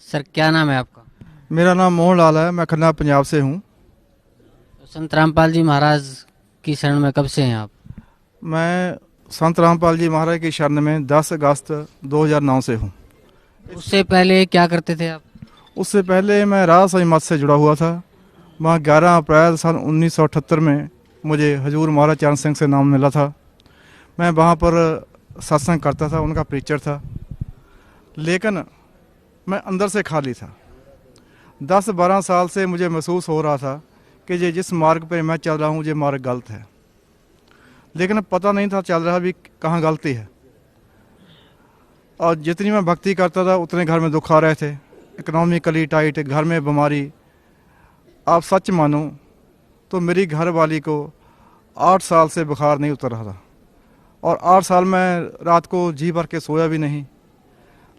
Sir क्या नाम है आपका? मेरा नाम मोहन लाल है। मैं खन्ना पंजाब से हूँ। तो संत रामपाल जी महाराज की शरण में कब से हैं आप? मैं संत रामपाल जी महाराज की शरण में 10 अगस्त 2009 से हूँ। उससे पहले क्या करते थे आप? उससे पहले मैं राधा स्वामी मठ से जुड़ा हुआ था। वहाँ 11 अप्रैल सन 1978 में मुझे हजूर महाराज चरण सिंह से नाम मिला था। मैं वहाँ पर सत्संग करता था, उनका प्रीचर था, लेकिन मैं अंदर से खाली था। 10-12 साल से मुझे महसूस हो रहा था कि ये जिस मार्ग पर मैं चल रहा हूँ ये मार्ग गलत है, लेकिन पता नहीं था चल रहा भी कहाँ गलती है। और जितनी मैं भक्ति करता था उतने घर में दुख आ रहे थे, इकोनॉमिकली टाइट, घर में बीमारी। आप सच मानो तो मेरी घर वाली को 8 साल से बुखार नहीं उतर रहा था, और 8 साल मैं रात को जी भर के सोया भी नहीं।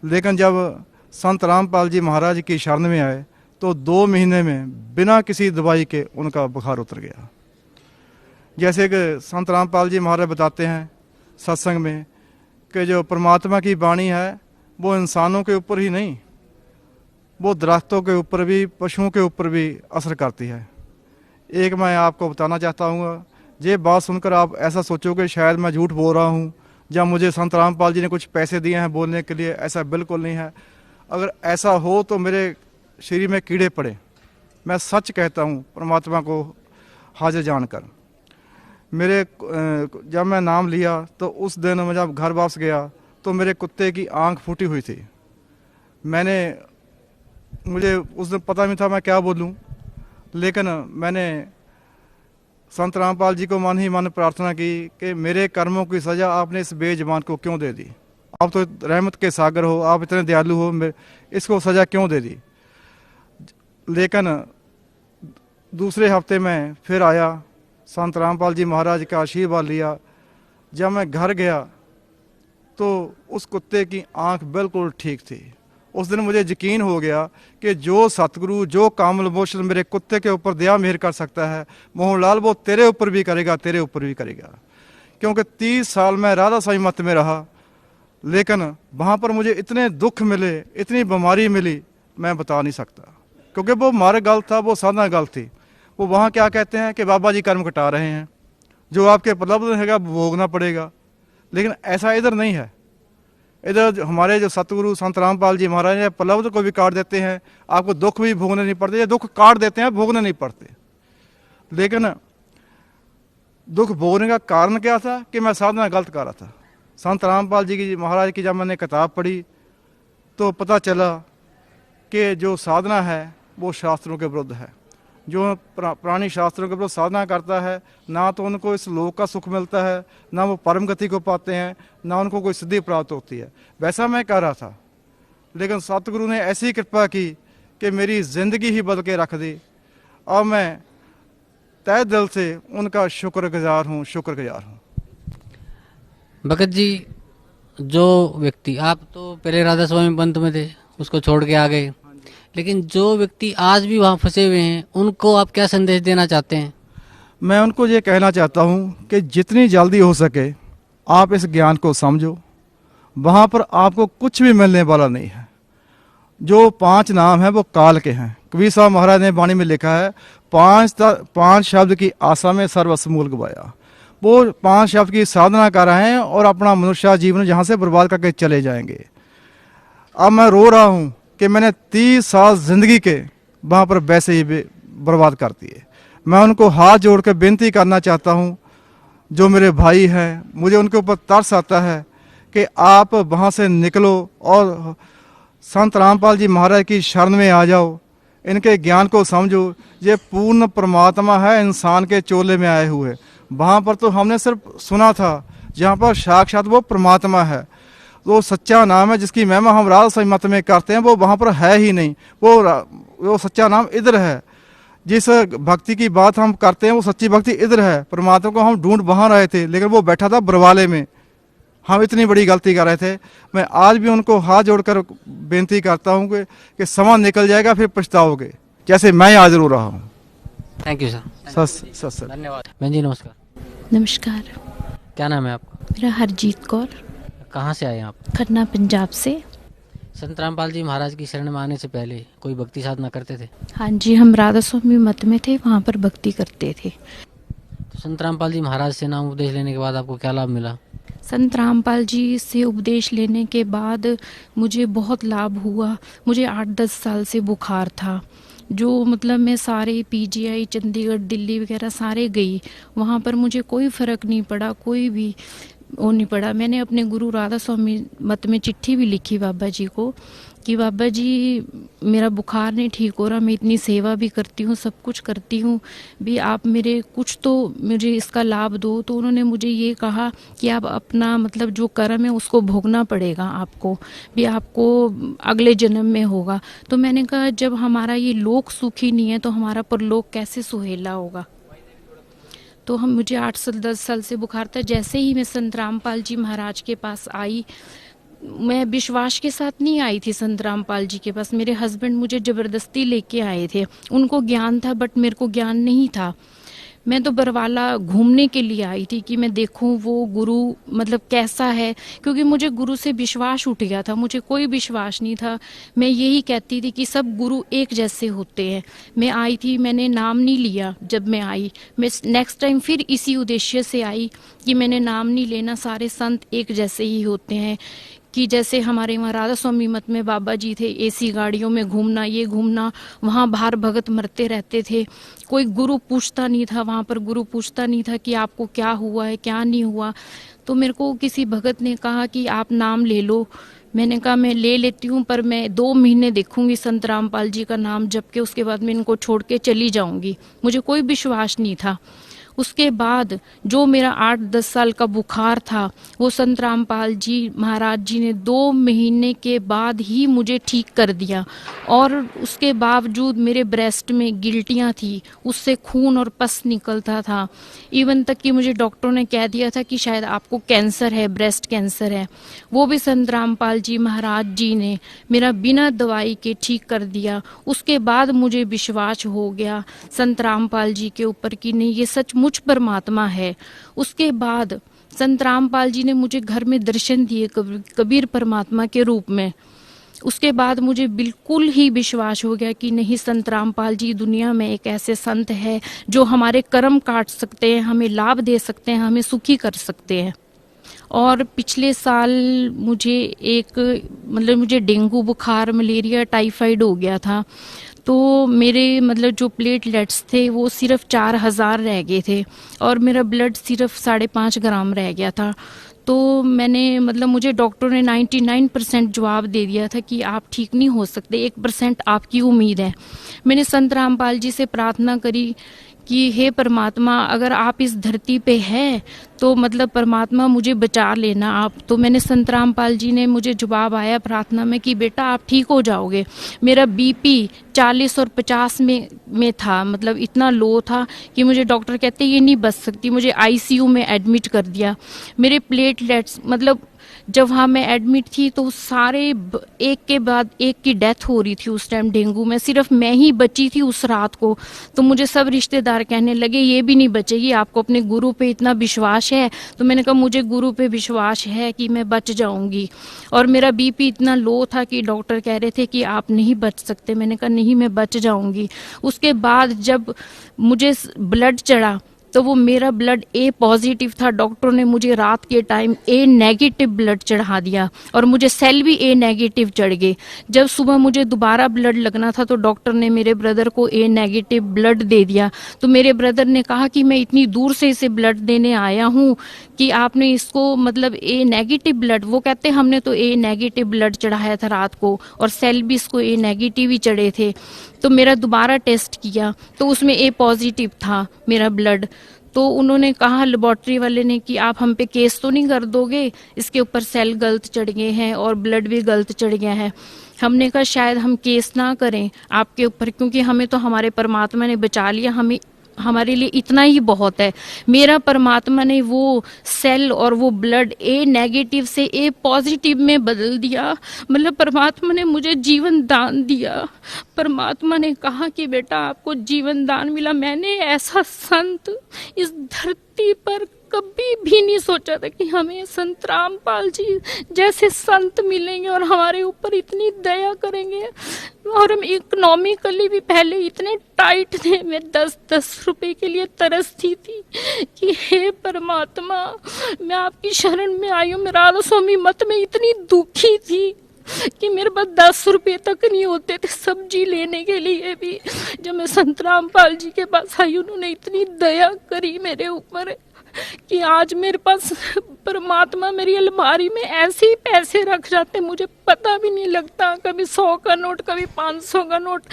लेकिन जब संत रामपाल जी महाराज की शरण में आए तो 2 महीने में बिना किसी दवाई के उनका बुखार उतर गया। जैसे कि संत रामपाल जी महाराज बताते हैं सत्संग में कि जो परमात्मा की वाणी है वो इंसानों के ऊपर ही नहीं, वो दरख्तों के ऊपर भी, पशुओं के ऊपर भी असर करती है। एक मैं आपको बताना चाहता हूँ, ये बात सुनकर आप ऐसा सोचोगे शायद मैं झूठ बोल रहा हूँ या मुझे संत रामपाल जी ने कुछ पैसे दिए हैं बोलने के लिए। ऐसा बिल्कुल नहीं है। अगर ऐसा हो तो मेरे शरीर में कीड़े पड़े। मैं सच कहता हूँ परमात्मा को हाजिर जानकर। जब मैं नाम लिया तो उस दिन मैं जब घर वापस गया तो मेरे कुत्ते की आंख फूटी हुई थी। मुझे उस दिन पता नहीं था मैं क्या बोलूं, लेकिन मैंने संत रामपाल जी को मन ही मन प्रार्थना की कि मेरे कर्मों की सज़ा आपने इस बेजुबान को क्यों दे दी। आप तो रहमत के सागर हो, आप इतने दयालु हो, इसको सज़ा क्यों दे दी। लेकिन दूसरे हफ्ते में फिर आया, संत रामपाल जी महाराज का आशीर्वाद लिया। जब मैं घर गया तो उस कुत्ते की आंख बिल्कुल ठीक थी। उस दिन मुझे यकीन हो गया कि जो सतगुरु, जो कामल मोशन मेरे कुत्ते के ऊपर दया मेहर कर सकता है, मोहन लाल वो तेरे ऊपर भी करेगा, तेरे ऊपर भी करेगा। क्योंकि 30 साल मैं राधा स्वामी मत में रहा, लेकिन वहाँ पर मुझे इतने दुख मिले, इतनी बीमारी मिली, मैं बता नहीं सकता। क्योंकि वो मार्ग गलत था, वो साधना गलत थी। वो वहाँ क्या कहते हैं कि बाबा जी कर्म कटा रहे हैं, जो आपके प्रलब्ध रहेगा भोगना पड़ेगा। लेकिन ऐसा इधर नहीं है। इधर हमारे जो सतगुरु संत रामपाल जी महाराज ने प्रलब्ध को भी काट देते हैं, आपको दुख भी भोगने नहीं पड़ते। ये दुख काट देते हैं, भोगने नहीं पड़ते। लेकिन दुख भोगने का कारण क्या था कि मैं साधना गलत कर रहा था। संत रामपाल जी की महाराज की जब मैंने किताब पढ़ी तो पता चला कि जो साधना है वो शास्त्रों के विरुद्ध है। जो पुरानी शास्त्रों के विरुद्ध साधना करता है, ना तो उनको इस लोक का सुख मिलता है, ना वो परम गति को पाते हैं, ना उनको कोई सिद्धि प्राप्त होती है। वैसा मैं कर रहा था, लेकिन सतगुरु ने ऐसी कृपा की कि मेरी ज़िंदगी ही बदल के रख दी। और मैं तहे दिल से उनका शुक्रगुजार हूँ, शुक्रगुजार हूँ। भगत जी, जो व्यक्ति, आप तो पहले राधा स्वामी पंथ में थे, उसको छोड़ के आ गए, लेकिन जो व्यक्ति आज भी वहाँ फंसे हुए हैं उनको आप क्या संदेश देना चाहते हैं? मैं उनको ये कहना चाहता हूँ कि जितनी जल्दी हो सके आप इस ज्ञान को समझो। वहाँ पर आपको कुछ भी मिलने वाला नहीं है। जो 5 नाम हैं वो काल के हैं। कबीर साहब महाराज ने वाणी में लिखा है, 5 शब्द की आशा में सर्वस्व मूल गवाया। वो 5 शब्द की साधना कर रहे हैं और अपना मनुष्य जीवन जहाँ से बर्बाद करके चले जाएंगे। अब मैं रो रहा हूँ कि मैंने 30 साल जिंदगी के वहाँ पर वैसे ही बर्बाद कर दिए। मैं उनको हाथ जोड़ कर बेनती करना चाहता हूँ, जो मेरे भाई हैं, मुझे उनके ऊपर तरस आता है कि आप वहाँ से निकलो और संत रामपाल जी महाराज की शरण में आ जाओ, इनके ज्ञान को समझो। ये पूर्ण परमात्मा है, इंसान के चोले में आए हुए। वहाँ पर तो हमने सिर्फ सुना था, जहाँ पर साक्षात वो परमात्मा है, वो सच्चा नाम है जिसकी महिमा हम राधा स्वामी मत में करते हैं, वो वहाँ पर है ही नहीं। वो सच्चा नाम इधर है। जिस भक्ति की बात हम करते हैं वो सच्ची भक्ति इधर है। परमात्मा को हम ढूंढ वहाँ रहे थे, लेकिन वो बैठा था बरवाले में। हम इतनी बड़ी गलती कर रहे थे। मैं आज भी उनको हाथ जोड़कर बेनती करता हूँ कि समय निकल जाएगा फिर पछताओगे, जैसे मैं आज रो रहा हूँ। Thank you sir. धन्यवाद। बहन जी नमस्कार। नमस्कार। क्या नाम है आपका? मेरा हरजीत कौर। कहाँ से आए हैं आप? खन्ना पंजाब से। संत रामपाल जी महाराज की शरण में आने से पहले कोई भक्ति साधना करते थे? हाँ जी, हम राधा स्वामी मत में थे, वहाँ पर भक्ति करते थे। तो संत रामपाल जी महाराज से नाम उपदेश लेने के बाद आपको क्या लाभ मिला? संत रामपाल जी से उपदेश लेने के बाद मुझे बहुत लाभ हुआ। मुझे 8-10 साल से बुखार था, जो मतलब मैं सारे पीजीआई, चंडीगढ़, दिल्ली वगैरह सारे गई, वहाँ पर मुझे कोई फ़र्क नहीं पड़ा, कोई भी वो नहीं पड़ा। मैंने अपने गुरु राधा स्वामी मत में चिट्ठी भी लिखी बाबा जी को कि बाबा जी मेरा बुखार नहीं ठीक हो रहा, मैं इतनी सेवा भी करती हूँ, सब कुछ करती हूँ भी, आप मेरे कुछ तो मुझे इसका लाभ दो। तो उन्होंने मुझे ये कहा कि आप अपना मतलब जो कर्म है उसको भोगना पड़ेगा आपको, भी आपको अगले जन्म में होगा। तो मैंने कहा जब हमारा ये लोक सुखी नहीं है तो हमारा परलोक कैसे सुहेला होगा। तो हम मुझे 8-10 साल से बुखार था। जैसे ही मैं संत रामपाल जी महाराज के पास आई, मैं विश्वास के साथ नहीं आई थी संत रामपाल जी के पास, मेरे हस्बैंड मुझे जबरदस्ती लेके आए थे। उनको ज्ञान था बट मेरे को ज्ञान नहीं था। मैं तो बरवाला घूमने के लिए आई थी कि मैं देखूं वो गुरु मतलब कैसा है, क्योंकि मुझे गुरु से विश्वास उठ गया था, मुझे कोई विश्वास नहीं था। मैं यही कहती थी कि सब गुरु एक जैसे होते हैं। मैं आई थी, मैंने नाम नहीं लिया जब मैं आई, मैं नेक्स्ट टाइम फिर इसी उद्देश्य से आई कि मैंने नाम नहीं लेना, सारे संत एक जैसे ही होते हैं। कि जैसे हमारे वहाँ राधा स्वामी मत में बाबा जी थे, एसी गाड़ियों में घूमना, ये घूमना, वहाँ बाहर भगत मरते रहते थे, कोई गुरु पूछता नहीं था, वहाँ पर गुरु पूछता नहीं था कि आपको क्या हुआ है क्या नहीं हुआ। तो मेरे को किसी भगत ने कहा कि आप नाम ले लो। मैंने कहा मैं ले लेती हूँ, पर मैं 2 महीने देखूंगी संत रामपाल जी का नाम जप के, उसके बाद मैं इनको छोड़ के चली जाऊंगी। मुझे कोई विश्वास नहीं था। उसके बाद जो मेरा 8-10 साल का बुखार था वो संत रामपाल जी महाराज जी ने 2 महीने के बाद ही मुझे ठीक कर दिया। और उसके बावजूद मेरे ब्रेस्ट में गिल्टियाँ थी, उससे खून और पस निकलता था। इवन तक कि मुझे डॉक्टरों ने कह दिया था कि शायद आपको कैंसर है, ब्रेस्ट कैंसर है। वो भी संत रामपाल जी महाराज जी ने मेरा बिना दवाई के ठीक कर दिया। उसके बाद मुझे विश्वास हो गया संत रामपाल जी के ऊपर कि नहीं, ये सच मुझ परमात्मा है। उसके बाद संत रामपाल जी ने मुझे घर में दर्शन दिए कबीर परमात्मा के रूप में। उसके बाद मुझे बिल्कुल ही विश्वास हो गया कि नहीं, संत रामपाल जी दुनिया में एक ऐसे संत है जो हमारे कर्म काट सकते हैं, हमें लाभ दे सकते हैं, हमें सुखी कर सकते हैं। और पिछले साल मुझे डेंगू बुखार, मलेरिया, टाइफाइड हो गया था। तो मेरे जो प्लेटलेट्स थे वो सिर्फ 4000 रह गए थे और मेरा ब्लड सिर्फ 5.5 ग्राम रह गया था। तो मैंने मुझे डॉक्टर ने 99% जवाब दे दिया था कि आप ठीक नहीं हो सकते, 1% आपकी उम्मीद है। मैंने संत रामपाल जी से प्रार्थना करी कि हे परमात्मा, अगर आप इस धरती पे हैं तो परमात्मा मुझे बचा लेना आप। तो मैंने संत रामपाल जी ने मुझे जवाब आया प्रार्थना में कि बेटा आप ठीक हो जाओगे। मेरा बीपी 40 और 50 में था, इतना लो था कि मुझे डॉक्टर कहते ये नहीं बच सकती। मुझे आईसीयू में एडमिट कर दिया। मेरे प्लेटलेट्स जब वहाँ मैं एडमिट थी तो सारे एक के बाद एक की डेथ हो रही थी। उस टाइम डेंगू में सिर्फ मैं ही बची थी उस रात को। तो मुझे सब रिश्तेदार कहने लगे ये भी नहीं बचेगी, आपको अपने गुरु पे इतना विश्वास है। तो मैंने कहा मुझे गुरु पे विश्वास है कि मैं बच जाऊंगी। और मेरा बीपी इतना लो था कि डॉक्टर कह रहे थे कि आप नहीं बच सकते। मैंने कहा नहीं, मैं बच जाऊंगी। उसके बाद जब मुझे ब्लड चढ़ा तो वो मेरा ब्लड ए पॉजिटिव था। डॉक्टर ने मुझे रात के टाइम ए नेगेटिव ब्लड चढ़ा दिया और मुझे सेल भी ए नेगेटिव चढ़ गए। जब सुबह मुझे दोबारा ब्लड लगना था तो डॉक्टर ने मेरे ब्रदर को ए नेगेटिव ब्लड दे दिया। तो मेरे ब्रदर ने कहा कि मैं इतनी दूर से इसे ब्लड देने आया हूँ कि आपने इसको ए नेगेटिव ब्लड, वो कहते हमने तो ए नेगेटिव ब्लड चढ़ाया था रात को और सेल भी इसको ए नेगेटिव ही चढ़े थे। तो मेरा दोबारा टेस्ट किया तो उसमें ए पॉजिटिव था मेरा ब्लड। तो उन्होंने कहा लेबोरेटरी वाले ने कि आप हम पे केस तो नहीं कर दोगे, इसके ऊपर सेल गलत चढ़ गए हैं और ब्लड भी गलत चढ़ गया है। हमने कहा शायद हम केस ना करें आपके ऊपर, क्योंकि हमें तो हमारे परमात्मा ने बचा लिया, हमारे लिए इतना ही बहुत है। मेरा परमात्मा ने वो सेल और वो ब्लड ए नेगेटिव से ए पॉजिटिव में बदल दिया। परमात्मा ने मुझे जीवन दान दिया। परमात्मा ने कहा कि बेटा आपको जीवन दान मिला। मैंने ऐसा संत इस धरती पर कभी भी नहीं सोचा था कि हमें संत रामपाल जी जैसे संत मिलेंगे और हमारे ऊपर इतनी दया करेंगे। और हम इकोनॉमिकली भी पहले इतने टाइट थे, मैं 10-10 रुपए के लिए तरसती थी कि हे परमात्मा, मैं आपकी शरण में आई हूँ। मैं राधा स्वामी मत में इतनी दुखी थी कि मेरे पास 10 रुपए तक नहीं होते थे सब्जी लेने के लिए भी। जब मैं संत रामपाल जी के पास आई, उन्होंने इतनी दया करी मेरे ऊपर कि आज मेरे पास परमात्मा मेरी अलमारी में ऐसे ही पैसे रख जाते, मुझे पता भी नहीं लगता। कभी 100 का नोट, कभी 500 का नोट।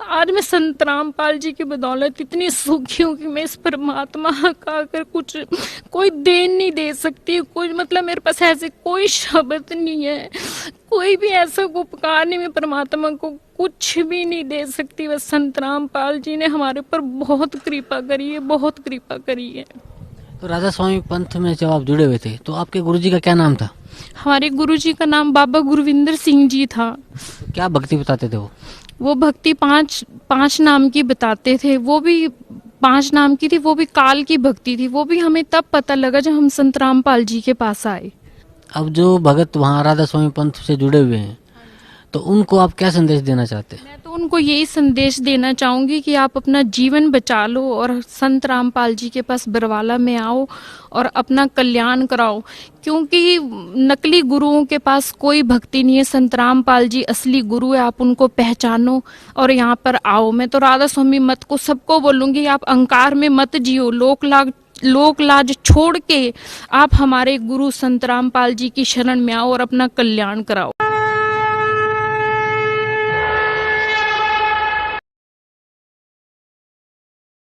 आज मैं संत रामपाल जी की बदौलत इतनी सुखी हूँ कि मैं इस परमात्मा का अगर कुछ कोई देन नहीं दे सकती, कोई मतलब मेरे पास ऐसे कोई शब्द नहीं है, कोई भी ऐसा उपकार नहीं, मैं परमात्मा को कुछ भी नहीं दे सकती। बस संत रामपाल जी ने हमारे ऊपर बहुत कृपा करी है, बहुत कृपा करी है। तो राधा स्वामी पंथ में जब आप जुड़े हुए थे तो आपके गुरुजी का क्या नाम था? हमारे गुरुजी का नाम बाबा गुरविंदर सिंह जी था। तो क्या भक्ति बताते थे वो भक्ति पांच नाम की बताते थे। वो भी 5 नाम की थी, वो भी काल की भक्ति थी। वो भी हमें तब पता लगा जब हम संत रामपाल जी के पास आए। अब जो भगत वहाँ राधा स्वामी पंथ से जुड़े हुए हैं तो उनको आप क्या संदेश देना चाहते हैं? मैं तो उनको यही संदेश देना चाहूंगी कि आप अपना जीवन बचा लो और संत रामपाल जी के पास बरवाला में आओ और अपना कल्याण कराओ, क्योंकि नकली गुरुओं के पास कोई भक्ति नहीं है। संत रामपाल जी असली गुरु है, आप उनको पहचानो और यहाँ पर आओ। मैं तो राधा स्वामी मत को सबको बोलूंगी, आप अहंकार में मत जियो, लोक लाज छोड़ के आप हमारे गुरु संत रामपाल जी की शरण में आओ और अपना कल्याण कराओ।